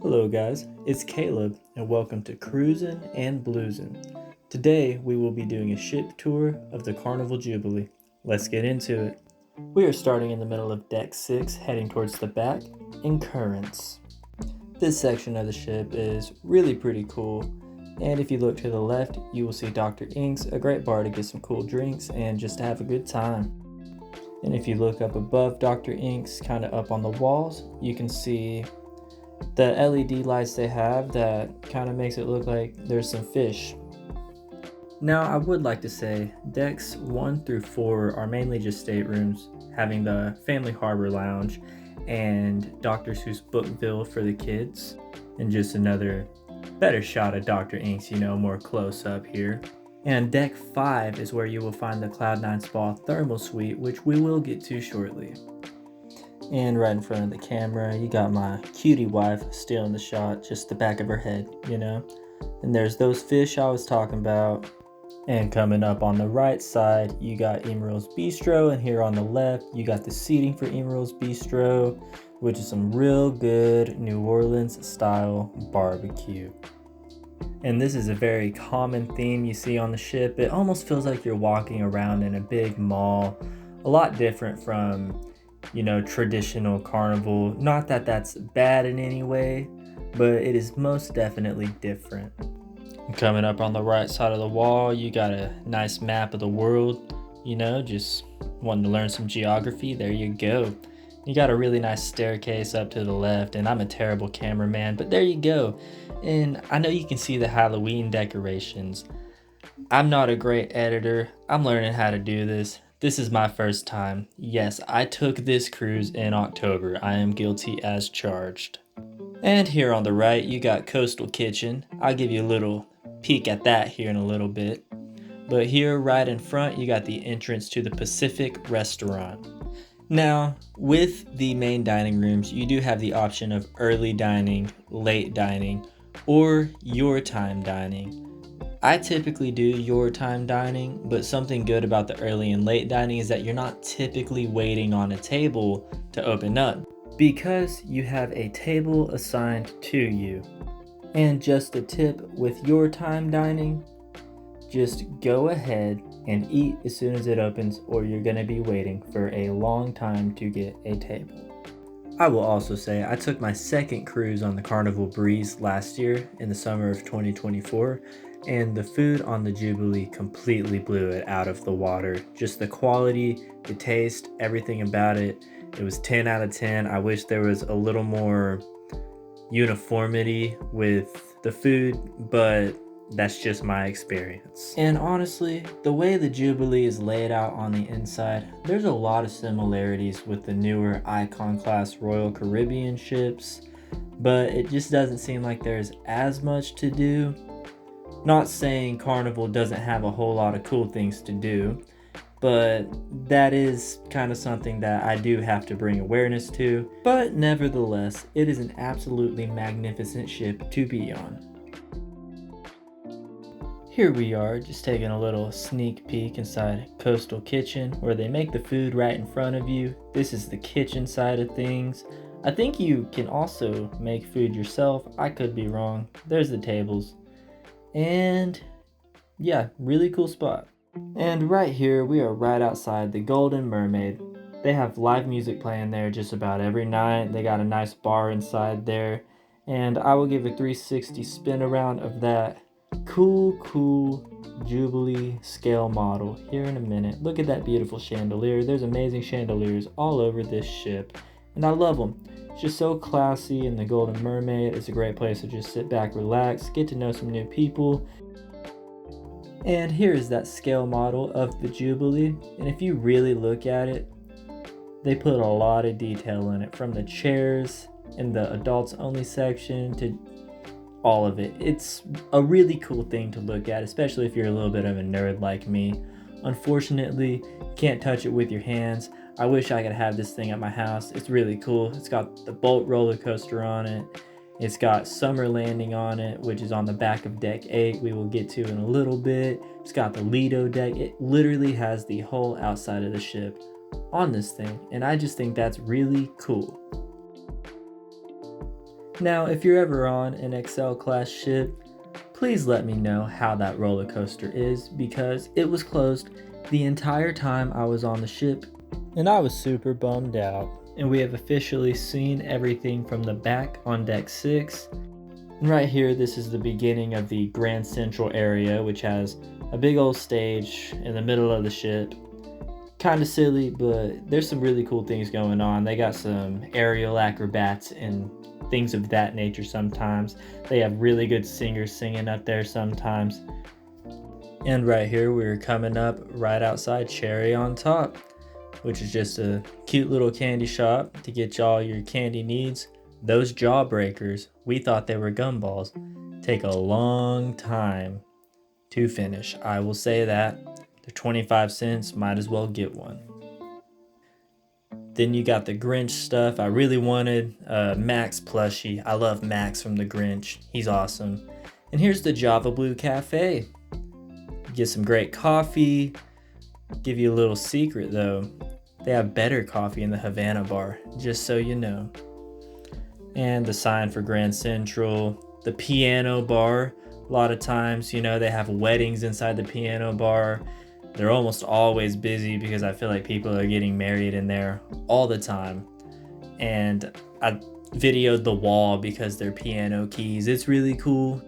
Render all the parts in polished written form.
Hello guys, it's Caleb and welcome to Cruisin' and Bluesin'. Today we will be doing a ship tour of the Carnival Jubilee. Let's get into it. We are starting in the middle of deck 6 heading towards the back in Currents. This section of the ship is really pretty cool, and if you look to the left you will see Dr. Ink's, a great bar to get some cool drinks and just to have a good time. And if you look up above Dr. Ink's, kind of up on the walls, you can see the LED lights they have that kind of makes it look like there's some fish. Now I would like to say decks 1 through 4 are mainly just staterooms, having the Family Harbor Lounge and Dr. Seuss Bookville for the kids, and just another better shot of Dr. Ink's, more close up here. And deck 5 is where you will find the Cloud9 Spa Thermal Suite, which we will get to shortly. And right in front of the camera, you got my cutie wife still in the shot, just the back of her head, And there's those fish I was talking about. And coming up on the right side, you got Emeril's Bistro, and here on the left, you got the seating for Emeril's Bistro, which is some real good New Orleans style barbecue. And this is a very common theme you see on the ship. It almost feels like you're walking around in a big mall, a lot different from traditional Carnival. Not that that's bad in any way, but it is most definitely different. Coming up on the right side of the wall, you got a nice map of the world, just wanting to learn some geography. There you go. You got a really nice staircase up to the left, and I'm a terrible cameraman, but there you go. And I know you can see the Halloween decorations. I'm not a great editor. I'm learning how to do this. This is my first time. Yes, I took this cruise in October. I am guilty as charged. And here on the right, you got Coastal Kitchen. I'll give you a little peek at that here in a little bit. But here right in front, you got the entrance to the Pacific Restaurant. Now, with the main dining rooms, you do have the option of early dining, late dining, or your time dining. I typically do your time dining, but something good about the early and late dining is that you're not typically waiting on a table to open up, because you have a table assigned to you. And just a tip with your time dining, just go ahead and eat as soon as it opens, or you're going to be waiting for a long time to get a table. I will also say I took my second cruise on the Carnival Breeze last year in the summer of 2024, and the food on the Jubilee completely blew it out of the water. Just the quality, the taste, everything about it. It was 10 out of 10. I wish there was a little more uniformity with the food, but that's just my experience. And honestly, the way the Jubilee is laid out on the inside, there's a lot of similarities with the newer Icon class Royal Caribbean ships, but it just doesn't seem like there's as much to do. Not saying Carnival doesn't have a whole lot of cool things to do, but that is kind of something that I do have to bring awareness to. But nevertheless, it is an absolutely magnificent ship to be on. Here we are, just taking a little sneak peek inside Coastal Kitchen, where they make the food right in front of you. This is the kitchen side of things. I think you can also make food yourself. I could be wrong. There's the tables. And yeah, really cool spot. And right here, we are right outside the Golden Mermaid. They have live music playing there just about every night. They got a nice bar inside there. And I will give a 360 spin around of that cool Jubilee scale model here in a minute. Look at that beautiful chandelier. There's amazing chandeliers all over this ship, and I love them. It's just so classy, and the Golden Mermaid is a great place to just sit back, relax, get to know some new people. And here is that scale model of the Jubilee, and if you really look at it, they put a lot of detail in it, from the chairs in the adults only section to all of it. It's a really cool thing to look at, especially if you're a little bit of a nerd like me. Unfortunately, you can't touch it with your hands. I wish I could have this thing at my house. It's really cool. It's got the boat roller coaster on it. It's got Summer Landing on it, which is on the back of deck 8, we will get to in a little bit. It's got the LIDO deck. It literally has the whole outside of the ship on this thing, and I just think that's really cool. Now, if you're ever on an XL class ship, please let me know how that roller coaster is, because it was closed the entire time I was on the ship and I was super bummed out. And we have officially seen everything from the back on deck 6. And right here, this is the beginning of the Grand Central area, which has a big old stage in the middle of the ship. Kind of silly, but there's some really cool things going on. They got some aerial acrobats and things of that nature sometimes. They have really good singers singing up there sometimes. And right here, we're coming up right outside Cherry on Top, which is just a cute little candy shop to get y'all your candy needs. Those jawbreakers, we thought they were gumballs, take a long time to finish. I will say that. They're 25 cents, might as well get one. Then you got the Grinch stuff. I really wanted Max plushie. I love Max from the Grinch. He's awesome. And here's the Java Blue Cafe. Get some great coffee. Give you a little secret though. They have better coffee in the Havana bar, just so you know. And the sign for Grand Central. The piano bar. A lot of times, you know, they have weddings inside the piano bar. They're almost always busy because I feel like people are getting married in there all the time. And I videoed the wall because they're piano keys. It's really cool.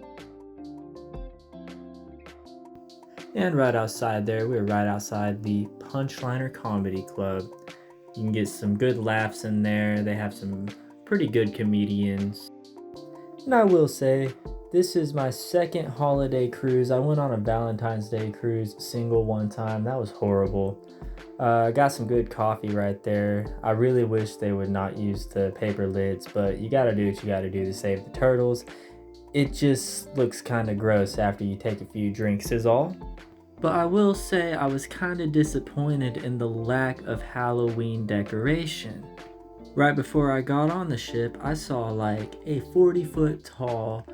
And right outside there, we're right outside the Punchliner Comedy Club. You can get some good laughs in there. They have some pretty good comedians. And I will say, this is my second holiday cruise. I went on a Valentine's Day cruise single one time. That was horrible. Got some good coffee right there. I really wish they would not use the paper lids, but you gotta do what you gotta do to save the turtles. It just looks kind of gross after you take a few drinks is all. But I will say I was kind of disappointed in the lack of Halloween decoration. Right before I got on the ship, I saw like a 40-foot tall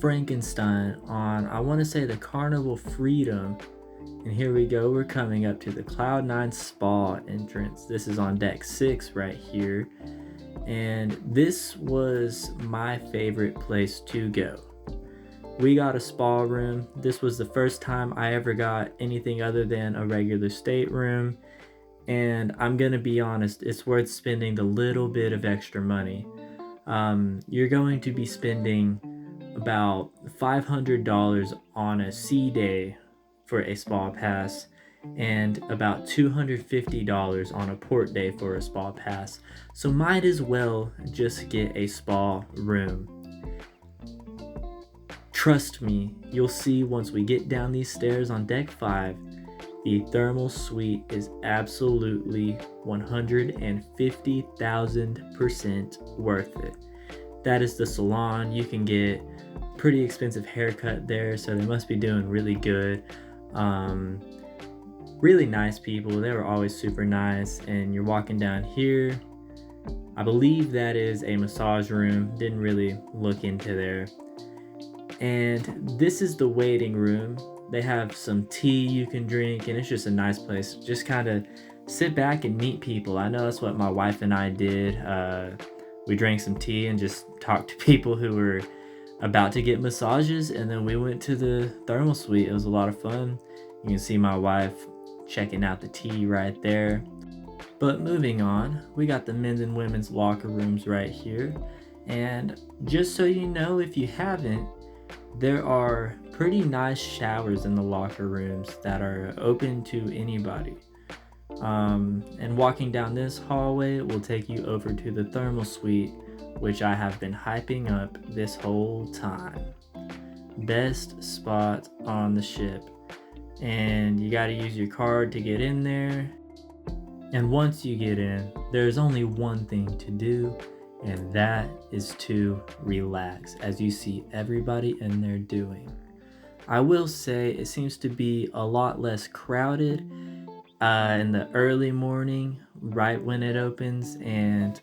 Frankenstein on, I want to say, the Carnival Freedom. And here we go, we're coming up to the Cloud9 Spa entrance. This is on deck 6 right here. And this was my favorite place to go. We got a spa room. This was the first time I ever got anything other than a regular stateroom. And I'm gonna be honest, it's worth spending the little bit of extra money. You're going to be spending about $500 on a sea day for a spa pass and about $250 on a port day for a spa pass. So might as well just get a spa room. Trust me, you'll see once we get down these stairs on deck 5, the thermal suite is absolutely 150,000% worth it. That is the salon. You can get pretty expensive haircut there, so they must be doing really good. Really nice people. They were always super nice. And you're walking down here. I believe that is a massage room. Didn't really look into there. And this is the waiting room. They have some tea you can drink, and it's just a nice place. Just kind of sit back and meet people. I know that's what my wife and I did. We drank some tea and just talked to people who were about to get massages, and then we went to the thermal suite. It was a lot of fun. You can see my wife checking out the tea right there. But moving on, we got the men's and women's locker rooms right here. And just so you know, if you haven't, there are pretty nice showers in the locker rooms that are open to anybody. And walking down this hallway will take you over to the thermal suite, which I have been hyping up this whole time. Best spot on the ship. And you gotta use your card to get in there. And once you get in, there's only one thing to do, and that is to relax, as you see everybody in there doing. I will say it seems to be a lot less crowded in the early morning, right when it opens, and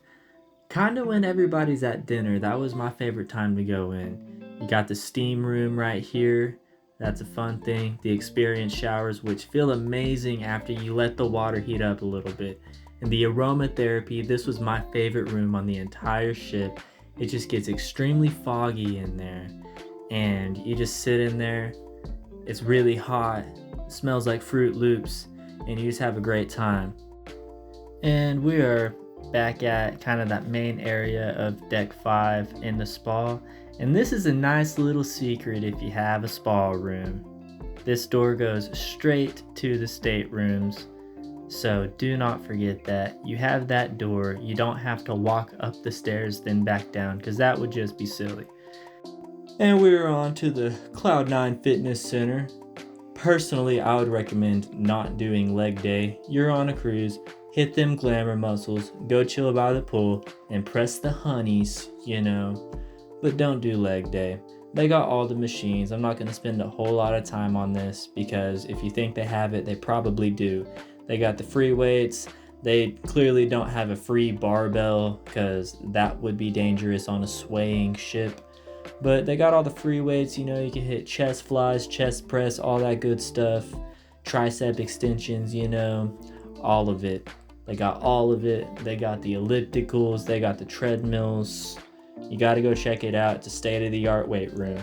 kind of when everybody's at dinner. That was my favorite time to go in. You got the steam room right here. That's a fun thing. The experience showers, which feel amazing after you let the water heat up a little bit. And the aromatherapy, this was my favorite room on the entire ship. it just gets extremely foggy in there, and you just sit in there. It's really hot, smells like Fruit Loops, and you just have a great time. And we are back at kind of that main area of deck 5 in the spa, and this is a nice little secret if you have a spa room. This door goes straight to the staterooms, so do not forget that. You have that door, you don't have to walk up the stairs then back down, because that would just be silly. And we're on to the Cloud9 Fitness Center. Personally, I would recommend not doing leg day. You're on a cruise, hit them glamour muscles, go chill by the pool, and press the honeys, you know. But don't do leg day. They got all the machines. I'm not going to spend a whole lot of time on this, because if you think they have it, they probably do. They got the free weights. They clearly don't have a free barbell, because that would be dangerous on a swaying ship. But they got all the free weights, you know, you can hit chest flies, chest press, all that good stuff. Tricep extensions, you know, all of it. They got all of it. They got the ellipticals, they got the treadmills. You got to go check it out. It's a state-of-the-art weight room.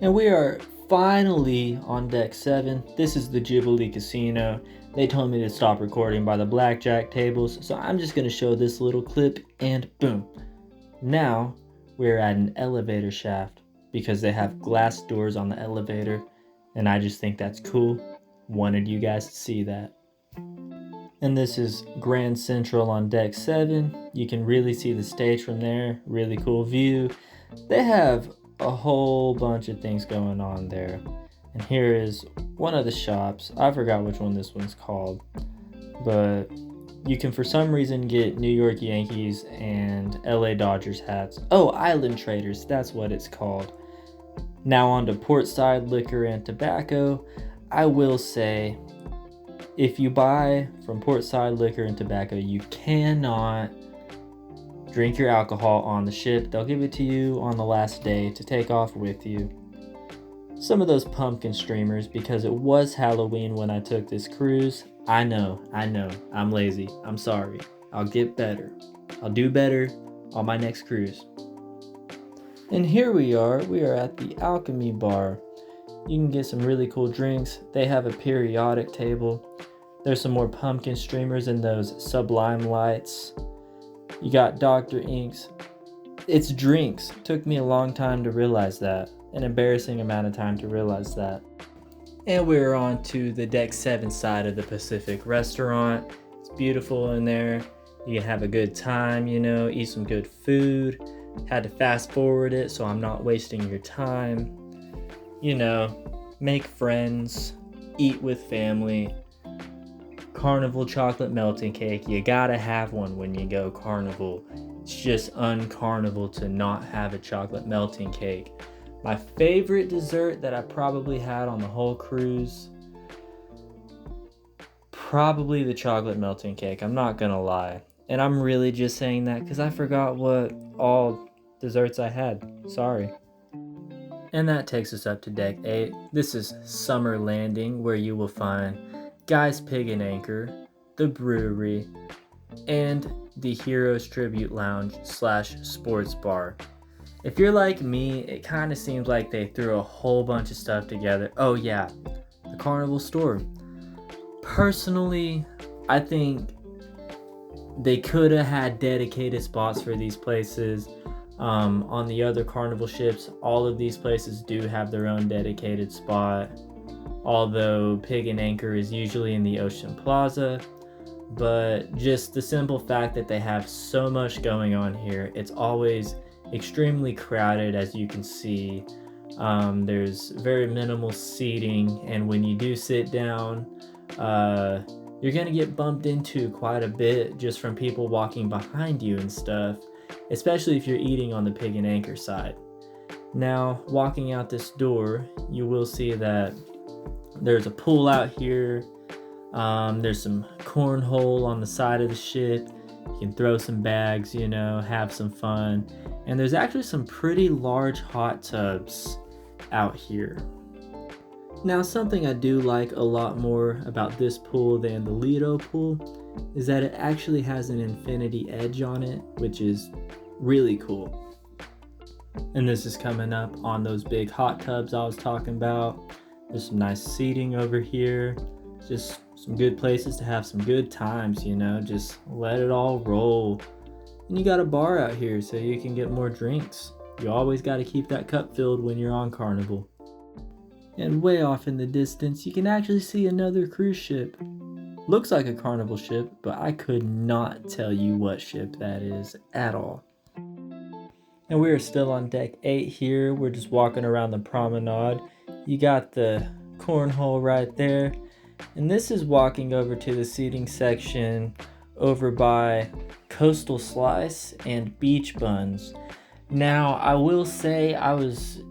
And we are finally on deck 7. This is the Jubilee Casino. They told me to stop recording by the blackjack tables, so I'm just going to show this little clip, and boom. Now we're at an elevator shaft, because they have glass doors on the elevator, and I just think that's cool. Wanted you guys to see that. And this is Grand Central on deck 7. You can really see the stage from there. Really cool view. They have a whole bunch of things going on there. And here is one of the shops. I forgot which one this one's called, but you can for some reason get New York Yankees and LA Dodgers hats. Oh, Island Traders, that's what it's called. Now on to portside liquor and tobacco. I will say, if you buy from portside liquor and tobacco, you cannot drink your alcohol on the ship. They'll give it to you on the last day to take off with you. Some of those pumpkin streamers, because it was Halloween when I took this cruise. I know, I'm lazy, I'm sorry. I'll get better. I'll do better on my next cruise. And here we are at the Alchemy Bar. You can get some really cool drinks. They have a periodic table. There's some more pumpkin streamers and those sublime lights. You got Dr. Inks. It's drinks. Took me a long time to realize that. An embarrassing amount of time to realize that. And we're on to the deck 7 side of the Pacific restaurant. It's beautiful in there. You can have a good time, you know, eat some good food. Had to fast forward it so I'm not wasting your time. You know, make friends, eat with family. Carnival chocolate melting cake. You gotta have one when you go Carnival. It's just un-Carnival to not have a chocolate melting cake. My favorite dessert that I probably had on the whole cruise, probably the chocolate melting cake. I'm not gonna lie. And I'm really just saying that because I forgot what all desserts I had. Sorry. And that takes us up to deck 8. This is Summer Landing, where you will find Guy's Pig and Anchor, the brewery, and the Heroes Tribute Lounge / sports bar. If you're like me, it kind of seems like they threw a whole bunch of stuff together. Oh yeah, the Carnival store. Personally, I think they could have had dedicated spots for these places. On the other Carnival ships, all of these places do have their own dedicated spot. Although Pig and Anchor is usually in the Ocean Plaza. But just the simple fact that they have so much going on here, it's always extremely crowded, as you can see. There's very minimal seating, and when you do sit down, you're gonna get bumped into quite a bit just from people walking behind you and stuff, especially if you're eating on the Pig and Anchor side. Now, walking out this door, you will see that there's a pool out here. There's some cornhole on the side of the ship. You can throw some bags, you know, have some fun. And there's actually some pretty large hot tubs out here. Now, something I do like a lot more about this pool than the LIDO pool is that it actually has an infinity edge on it, which is really cool. And this is coming up on those big hot tubs I was talking about. There's some nice seating over here. Just some good places to have some good times, you know, just let it all roll. And you got a bar out here so you can get more drinks. You always got to keep that cup filled when you're on Carnival. And way off in the distance, you can actually see another cruise ship. Looks like a Carnival ship, but I could not tell you what ship that is at all. And we are still on deck 8 here. We're just walking around the promenade. You got the cornhole right there. And this is walking over to the seating section over by Coastal Slice and Beach Buns. Now, I will say I was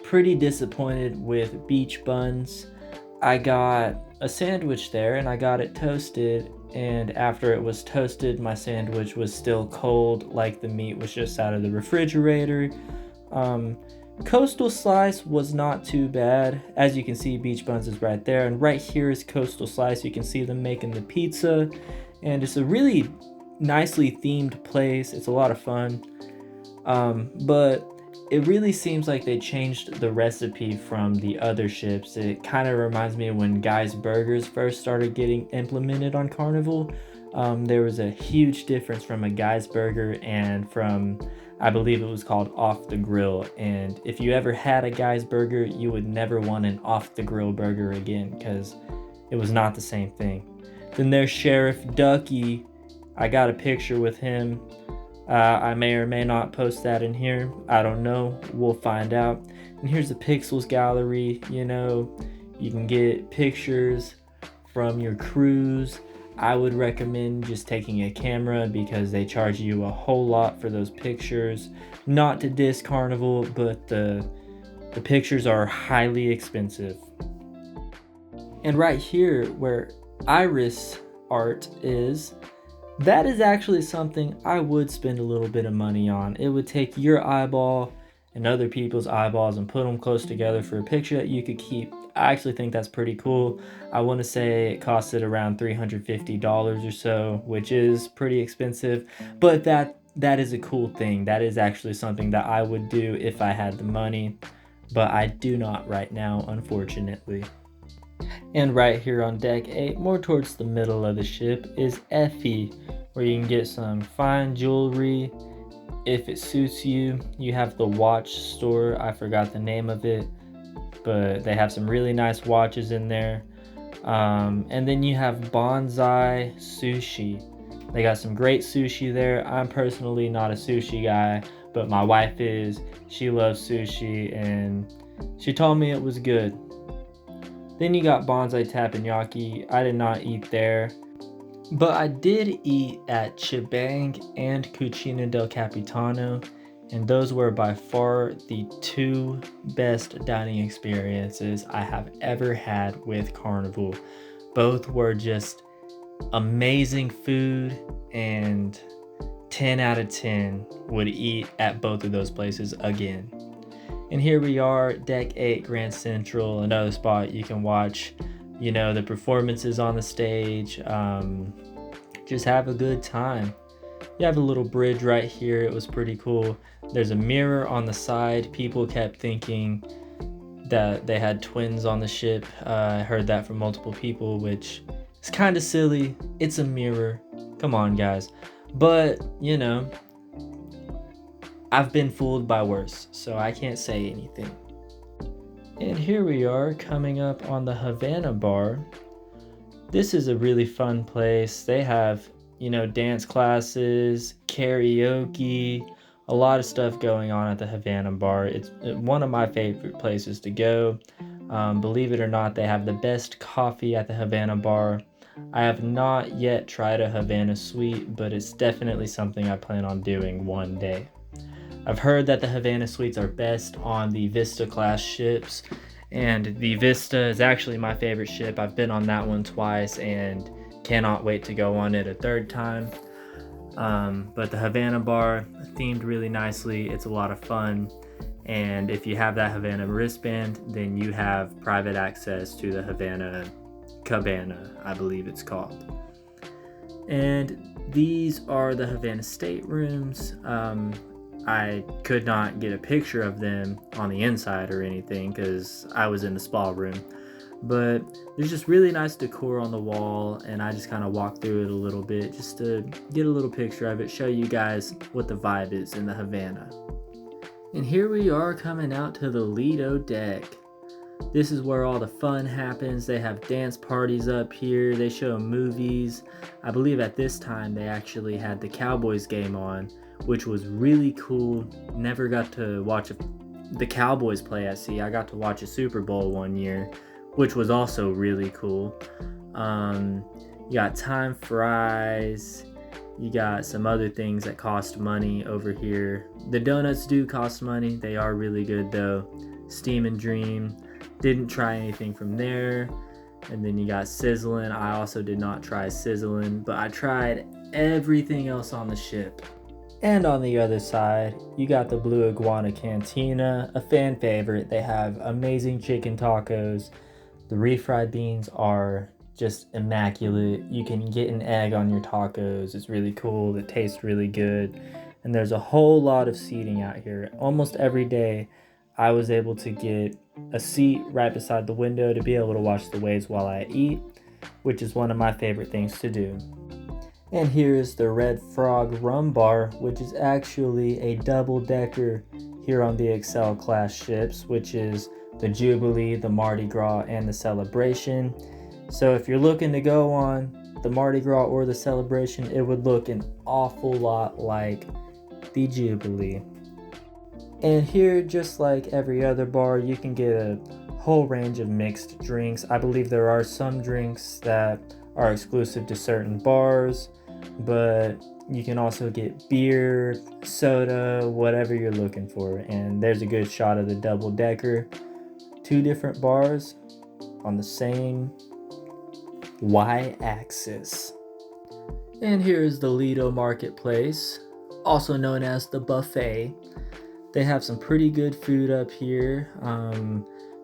pretty disappointed with Beach Buns. I got a sandwich there and I got it toasted, and after it was toasted, my sandwich was still cold, like the meat was just out of the refrigerator. Coastal Slice was not too bad. As you can see, Beach Buns is right there, and right here is Coastal Slice. You can see them making the pizza, and it's a really nicely themed place. It's a lot of fun, but it really seems like they changed the recipe from the other ships. It kind of reminds me of when Guy's Burgers first started getting implemented on Carnival. There was a huge difference from a Guy's Burger and from, I believe it was called Off the Grill. And if you ever had a Guy's Burger, you would never want an Off the Grill burger again because it was not the same thing. Then there's Sheriff Ducky. I got a picture with him. I may or may not post that in here. I don't know. We'll find out. And here's the Pixels gallery. You know, you can get pictures from your cruise. I would recommend just taking a camera because they charge you a whole lot for those pictures. Not to diss Carnival, but the pictures are highly expensive. And right here where Iris art is, that is actually something I would spend a little bit of money on. It would take your eyeball and other people's eyeballs and put them close together for a picture that you could keep. I actually think that's pretty cool. I want to say it costed around $350 or so, which is pretty expensive, but that is a cool thing. That is actually something that I would do if I had the money, but I do not right now, unfortunately. And right here on deck 8, more towards the middle of the ship, is Effie, where you can get some fine jewelry. If it suits you, you have the watch store. I forgot the name of it, but they have some really nice watches in there. And then you have Bonsai Sushi. They got some great sushi there. I'm personally not a sushi guy, but my wife is. She loves sushi, and she told me it was good. Then you got Bonsai Teppanyaki. I did not eat there, but I did eat at Chibang and Cucina del Capitano, and those were by far the two best dining experiences I have ever had with Carnival. Both were just amazing food, and 10 out of 10 would eat at both of those places again. And here we are, deck 8, Grand Central, another spot you can watch, you know, the performances on the stage. Just have a good time. You have a little bridge right here. It was pretty cool. There's a mirror on the side. People kept thinking that they had twins on the ship. I heard that from multiple people, which is kind of silly. It's a mirror. Come on, guys. But, you know, I've been fooled by worse, so I can't say anything. And here we are coming up on the Havana Bar. This is a really fun place. They have, you know, dance classes, karaoke, a lot of stuff going on at the Havana Bar. It's one of my favorite places to go. Believe it or not, they have the best coffee at the Havana Bar. I have not yet tried a Havana Sweet, but it's definitely something I plan on doing one day. I've heard that the Havana Suites are best on the Vista class ships, and the Vista is actually my favorite ship. I've been on that one twice and cannot wait to go on it a third time. But the Havana Bar themed really nicely. It's a lot of fun, and if you have that Havana wristband, then you have private access to the Havana Cabana, I believe it's called. And these are the Havana staterooms. I could not get a picture of them on the inside or anything because I was in the spa room. But there's just really nice decor on the wall, and I just kind of walked through it a little bit just to get a little picture of it, show you guys what the vibe is in the Havana. And here we are coming out to the LIDO deck. This is where all the fun happens. They have dance parties up here. They show movies. I believe at this time they actually had the Cowboys game on, which was really cool. Never got to watch the Cowboys play at sea. I got to watch a Super Bowl one year, which was also really cool. You got time fries. You got some other things that cost money over here. The donuts do cost money. They are really good though. Steam and Dream. Didn't try anything from there. And then you got Sizzlin'. I also did not try Sizzlin', but I tried everything else on the ship. And on the other side, you got the Blue Iguana Cantina, a fan favorite. They have amazing chicken tacos. The refried beans are just immaculate. You can get an egg on your tacos. It's really cool. It tastes really good. And there's a whole lot of seating out here. Almost every day, I was able to get a seat right beside the window to be able to watch the waves while I eat, which is one of my favorite things to do. And here is the Red Frog Rum Bar, which is actually a double-decker here on the Excel class ships, which is the Jubilee, the Mardi Gras, and the Celebration. So if you're looking to go on the Mardi Gras or the Celebration, it would look an awful lot like the Jubilee. And here, just like every other bar, you can get a whole range of mixed drinks. I believe there are some drinks that are exclusive to certain bars, but you can also get beer, soda, whatever you're looking for. And there's a good shot of the double decker. 2 different bars on the same y-axis. And here is the LIDO Marketplace, also known as the buffet. They have some pretty good food up here.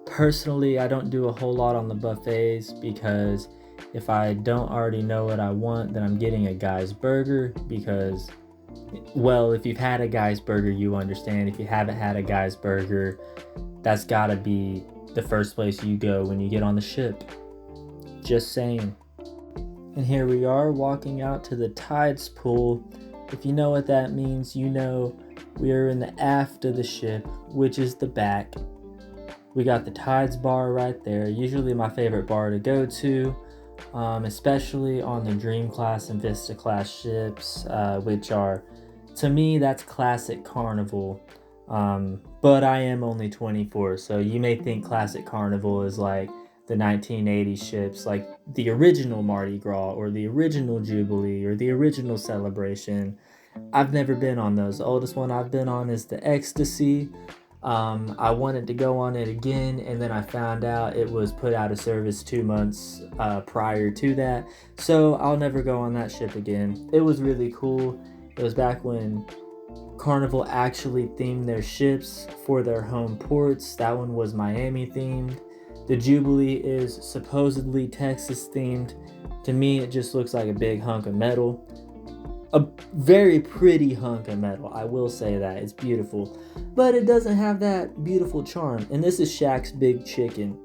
Personally, I don't do a whole lot on the buffets because if I don't already know what I want, then I'm getting a Guy's Burger because, well, if you've had a Guy's Burger, you understand. If you haven't had a Guy's Burger, that's gotta be the first place you go when you get on the ship. Just saying. And here we are walking out to the Tides pool. If you know what that means, you know we are in the aft of the ship, which is the back. We got the Tides bar right there, usually my favorite bar to go to, especially on the Dream class and Vista class ships, which are, to me, that's classic Carnival. But I am only 24, so you may think classic Carnival is like the 1980s ships, like the original Mardi Gras or the original Jubilee or the original Celebration. I've never been on those. The oldest one I've been on is the Ecstasy. I wanted to go on it again, and then I found out it was put out of service 2 months prior to that, so I'll never go on that ship again. It was really cool. It was back when Carnival actually themed their ships for their home ports. That one was Miami themed. The Jubilee is supposedly Texas themed. To me, it just looks like a big hunk of metal. A very pretty hunk of metal, I will say that. It's beautiful. But it doesn't have that beautiful charm. And this is Shaq's Big Chicken.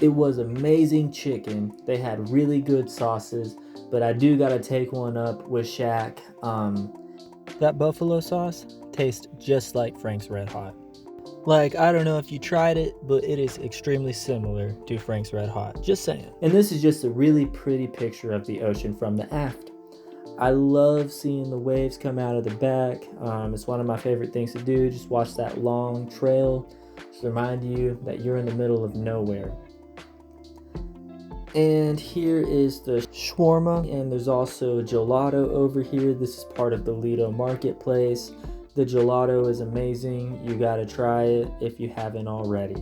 It was amazing chicken. They had really good sauces. But I do gotta take one up with Shaq. That buffalo sauce tastes just like Frank's Red Hot. Like, I don't know if you tried it, but it is extremely similar to Frank's Red Hot. Just saying. And this is just a really pretty picture of the ocean from the aft. I love seeing the waves come out of the back. It's one of my favorite things to do. Just watch that long trail. Just remind you that you're in the middle of nowhere. And here is the shawarma, and there's also gelato over here. This is part of the LIDO Marketplace. The gelato is amazing. You gotta try it if you haven't already.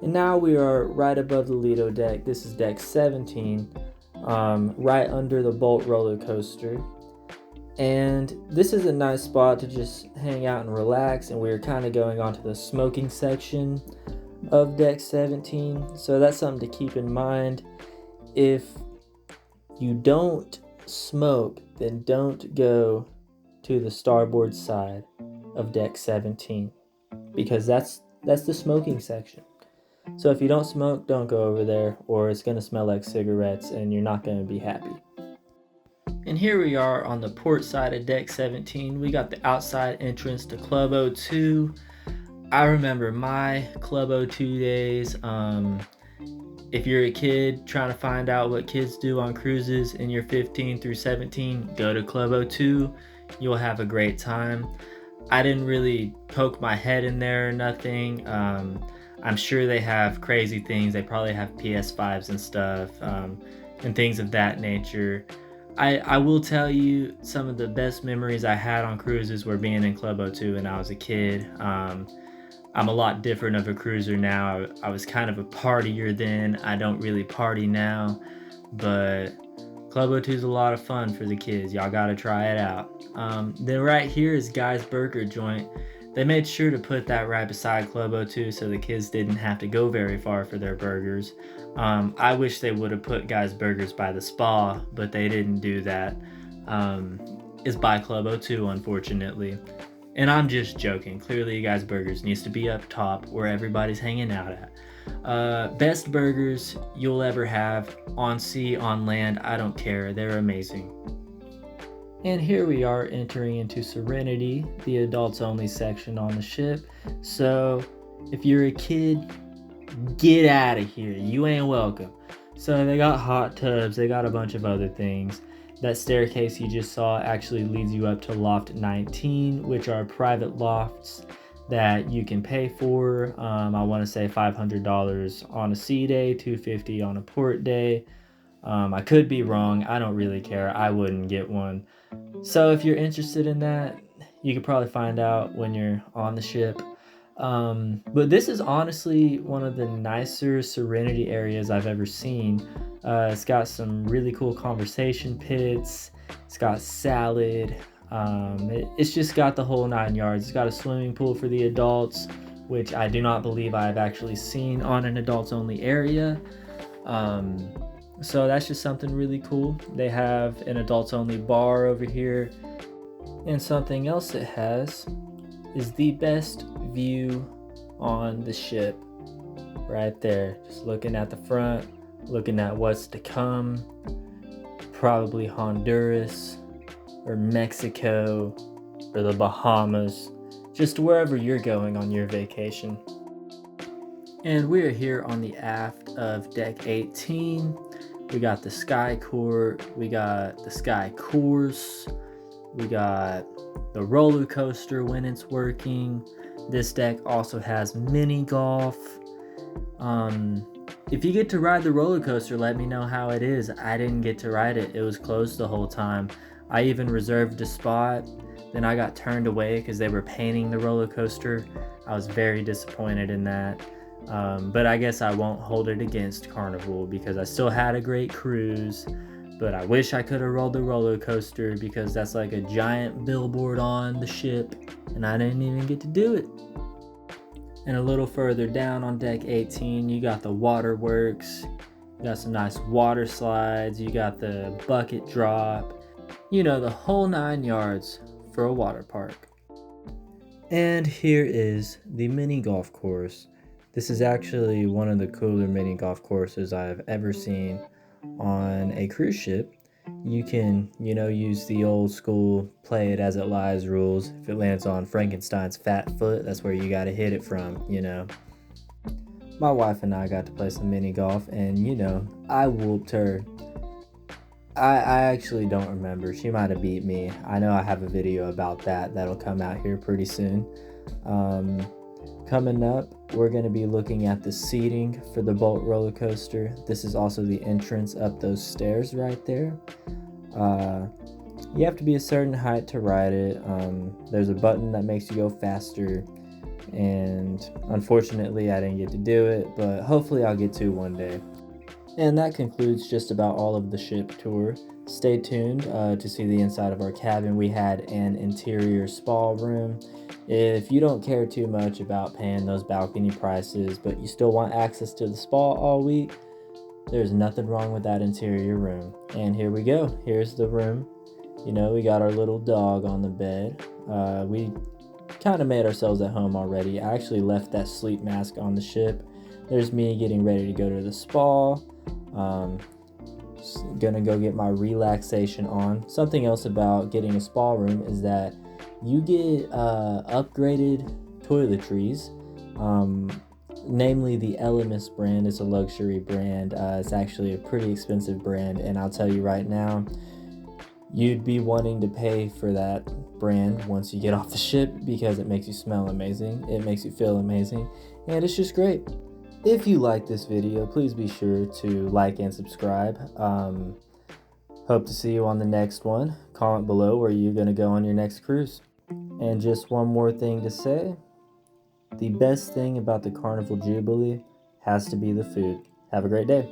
And now we are right above the LIDO deck. This is deck 17, right under the Bolt roller coaster. And this is a nice spot to just hang out and relax. And we're kind of going on to the smoking section of deck 17. So that's something to keep in mind. If you don't smoke, then don't go to the starboard side. of deck 17, because that's the smoking section. So if you don't smoke, don't go over there, or it's going to smell like cigarettes and you're not going to be happy. And here we are on the port side of deck 17. We got the outside entrance to Club 02. I remember my Club 02 days. If you're a kid trying to find out what kids do on cruises and you're 15 through 17, go to Club 02. You'll have a great time. I didn't really poke my head in there or nothing. I'm sure they have crazy things. They probably have PS5s and stuff, and things of that nature. I will tell you, some of the best memories I had on cruises were being in Club 02 when I was a kid. I'm a lot different of a cruiser now. I was kind of a partier then. I don't really party now, but Club 02 is a lot of fun for the kids. Y'all gotta try it out. Then right here is Guy's Burger Joint. They made sure to put that right beside Club 02 so the kids didn't have to go very far for their burgers. I wish they would have put Guy's Burgers by the spa, but they didn't do that. It's by Club 02, unfortunately. And I'm just joking. Clearly, Guy's Burgers needs to be up top where everybody's hanging out at. Best burgers you'll ever have, on sea, on land, I don't care. They're amazing. And here we are entering into Serenity, the adults only section on the ship. So if you're a kid, get out of here. You ain't welcome. So they got hot tubs, they got a bunch of other things. That staircase you just saw actually leads you up to loft 19, which are private lofts that you can pay for. I want to say $500 on a sea day, $250 on a port day. I could be wrong. I don't really care. I wouldn't get one. So if you're interested in that, you could probably find out when you're on the ship. But this is honestly one of the nicer Serenity areas I've ever seen. It's got some really cool conversation pits. It's got salad. It's just got the whole 9 yards. It's got a swimming pool for the adults, which I do not believe I've actually seen on an adults only area. So that's just something really cool. They have an adults only bar over here. And something else it has is the best view on the ship. Right there. Just looking at the front, looking at what's to come. Probably Honduras or Mexico or the Bahamas. Just wherever you're going on your vacation. And we're here on the aft of deck 18. We got the Sky Court, we got the Sky Course, we got the roller coaster when it's working. This deck also has mini golf. If you get to ride the roller coaster, let me know how it is. I didn't get to ride it. It was closed the whole time. I even reserved a spot. Then I got turned away because they were painting the roller coaster. I was very disappointed in that. But I guess I won't hold it against Carnival because I still had a great cruise. But I wish I could have rolled the roller coaster because that's like a giant billboard on the ship and I didn't even get to do it. And a little further down on deck 18, you got the waterworks. You got some nice water slides. You got the bucket drop. You know, the whole 9 yards for a water park. And here is the mini golf course. This is actually one of the cooler mini golf courses I've ever seen on a cruise ship. You can, use the old school play it as it lies rules. If it lands on Frankenstein's fat foot, that's where you gotta hit it from, My wife and I got to play some mini golf and, I whooped her. I actually don't remember. She might have beat me. I know I have a video about that that'll come out here pretty soon. Coming up, we're going to be looking at the seating for the Bolt roller coaster. This is also the entrance up those stairs right there. You have to be a certain height to ride it. There's a button that makes you go faster. And unfortunately, I didn't get to do it, but hopefully I'll get to one day. And that concludes just about all of the ship tour. Stay tuned to see the inside of our cabin. We had an interior spa room. If you don't care too much about paying those balcony prices, but you still want access to the spa all week, there's nothing wrong with that interior room. And here we go. Here's the room. We got our little dog on the bed. We kind of made ourselves at home already. I actually left that sleep mask on the ship. There's me getting ready to go to the spa. Gonna go get my relaxation on. Something else about getting a spa room is that you get upgraded toiletries. Namely the Elemis brand. Is a luxury brand. It's actually a pretty expensive brand, and I'll tell you right now, you'd be wanting to pay for that brand once you get off the ship because it makes you smell amazing, it makes you feel amazing, and it's just great. If you like this video, please be sure to like and subscribe. Hope to see you on the next one. Comment below where you're going to go on your next cruise. And just one more thing to say. The best thing about the Carnival Jubilee has to be the food. Have a great day.